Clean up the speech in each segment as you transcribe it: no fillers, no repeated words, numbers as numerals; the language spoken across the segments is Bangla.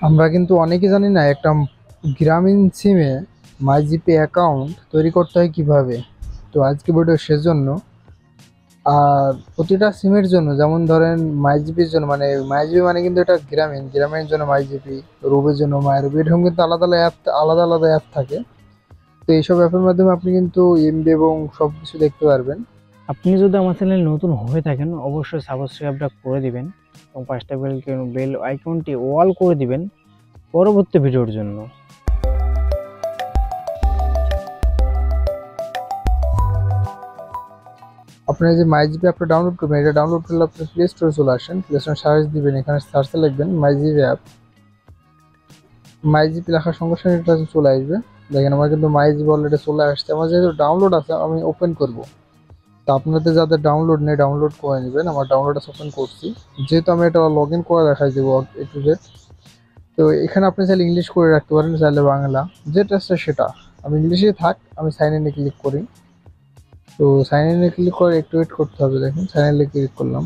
আমরা কিন্তু অনেকেই জানি না একটা গ্রামীণ সিমে মাইজিপি অ্যাকাউন্ট তৈরি করতে হয় কিভাবে। তো আজকে ভিডিও সেজন্য। আর প্রতিটা সিমের জন্য, যেমন ধরেন মাইজিপির জন্য, মানে মাইজিপি মানে কিন্তু এটা গ্রামের জন্য মাইজিপি, রুবের জন্য মাইরুবি, এরকম কিন্তু আলাদা আলাদা অ্যাপ থাকে। তো এইসব অ্যাপের মাধ্যমে আপনি কিন্তু এমবি এবং সব কিছু দেখতে পারবেন। আপনি যদি আমার চ্যানেল নতুন হয়ে থাকেন অবশ্যই সাবস্ক্রাইবটা করে দিবেন এবং পাঁচটা বেল আইকনটি অল করে দিবেন পরবর্তী ভিডিওর জন্য। আপনার যে মাইজিপি অ্যাপটা ডাউনলোড করবেন, এটা ডাউনলোড করলে আপনি প্লে স্টোরে চলে আসেন, প্লে স্টোরে সার্চ দিবেন, এখানে সার্চে লিখবেন মাইজিপি অ্যাপ। মাইজিপি লেখার সঙ্গে সঙ্গে এটা চলে আসবে। দেখেন আমার কিন্তু মাইজিপি অলরেডি চলে আসছে। আমার যেহেতু ডাউনলোড আছে আমি ওপেন করব। তো আপনাদের যাদের ডাউনলোড নেই ডাউনলোড করে নেবেন। আমার ডাউনলোড আছে, ওপেন করছি। যেহেতু আমি এটা লগ ইন করে দেখাই দেবো এ টু জেড। তো এখানে আপনি চাইলে ইংলিশ করে রাখতে পারেন, চাইলে বাংলা, যেটা আছে সেটা। আমি ইংলিশে থাক, আমি সাইন ইনে ক্লিক করি। তো সাইন ইনে ক্লিক করে একটু ওয়েট করতে হবে। দেখেন সাইন ইনে ক্লিক করলাম।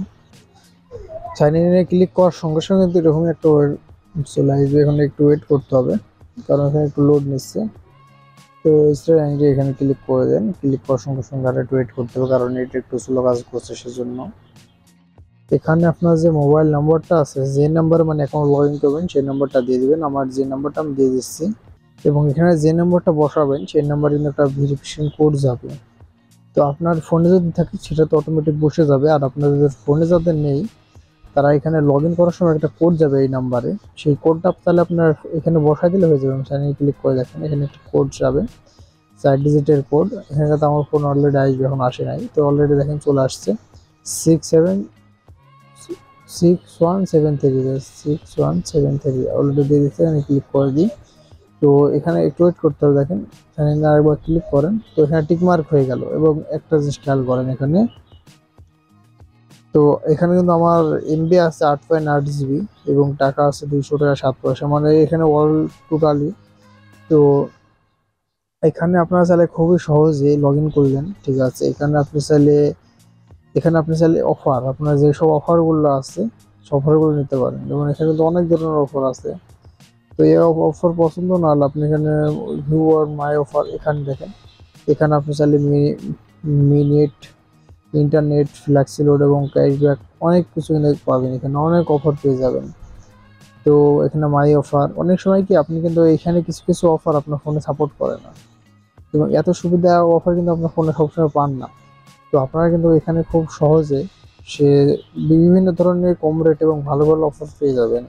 সাইন ইনে ক্লিক করার সঙ্গে সঙ্গে কিন্তু এরকম একটা চলে আসবে। এখন একটু ওয়েট করতে হবে কারণ এখানে একটু লোড নিচ্ছে। তো স্টার এখানে ক্লিক করে দেন। ক্লিক করার সঙ্গে সঙ্গে আর একটু ওয়েট করতে হবে কারণ এটা একটু স্লো কাজ করছে সেজন্য। এখানে আপনার যে মোবাইল নাম্বারটা আছে, যে নাম্বারে মানে অ্যাকাউন্ট লগ ইন করবেন সেই নাম্বারটা দিয়ে দিবেন। আমার যে নাম্বারটা আমি দিয়ে দিচ্ছি, এবং এখানে যে নাম্বারটা বসাবেন সেই নাম্বারে কিন্তু একটা ভেরিফিকেশন কোড যাবে। তো আপনার ফোনে যদি থাকে সেটা তো অটোমেটিক বসে যাবে। আর আপনাদের ফোনে যাদের নেই তারা এখানে লগ ইন করার সময় একটা কোড যাবে এই নাম্বারে। সেই কোডটা তাহলে আপনার এখানে বসাই দিলে হয়ে যাবে। সাইন ইন ক্লিক করে দেখেন এখানে একটা কোড যাবে, 4 ডিজিটের কোড। এখানে তো আমার ফোন অলরেডি আসবে, এখন আসে নাই। তো অলরেডি দেখেন চলে আসছে 6173 অলরেডি দিয়ে দিচ্ছে। আমি ক্লিক করে দিই। তো এখানে একটু ওয়েট করতে হবে। দেখেন এখানে আরেকবার ক্লিক করেন, তো এখানে টিক মার্ক হয়ে গেল। এবং একটা জিনিস খেয়াল করেন এখানে, তো এখানে কিন্তু আমার এমবি আছে 8.8 জিবি এবং টাকা আছে 200 টাকা 7 পয়সা, মানে এখানে অল টোটালি। তো এখানে আপনারা চাইলে খুবই সহজে লগ ইন করলেন, ঠিক আছে। এখানে আপনি চাইলে অফার, আপনার যেসব অফারগুলো আছে সব অফারগুলো নিতে পারেন। যেমন এখানে কিন্তু অনেক ধরনের অফার আছে। তো এই অফার পছন্দ না হলে আপনি এখানে ভিউ আর মাই অফার এখানে দেখেন। এখানে আপনি চাইলে মিনিট, ইন্টারনেট, ফ্ল্যাক্সি লোড এবং ক্যাশব্যাক অনেক কিছু কিন্তু পাবেন। এখানে অনেক অফার পেয়ে যাবেন। তো এখানে মাই অফার, অনেক সময় কি আপনি কিন্তু এখানে কিছু কিছু অফার আপনার ফোনে সাপোর্ট করে না, এবং এত সুবিধা অফার কিন্তু আপনার ফোনে সবসময় পান না। তো আপনারা কিন্তু এখানে খুব সহজে সে বিভিন্ন ধরনের কম রেট এবং ভালো ভালো অফার পেয়ে যাবেন।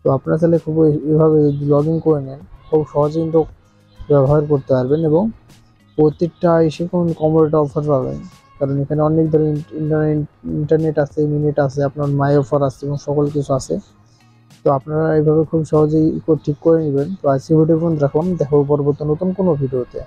তো আপনারা চাইলে খুব এইভাবে লগ ইন করে নেন, খুব সহজে কিন্তু ব্যবহার করতে পারবেন এবং প্রত্যেকটা এসে কোন কম রেটে অফার পাবেন। কারণ এখানে অনেক ধরনের ইন্টারনেট আছে, মিনিট আছে, আপনার মাই অফার আছে এবং সকল কিছু আছে। তো আপনারা এইভাবে খুব সহজেই ঠিক করে নেবেন। তো আজকে ভিডিও পর্যন্ত রাখুন, দেখা হবে পরবর্তী নতুন কোনো ভিডিওতে।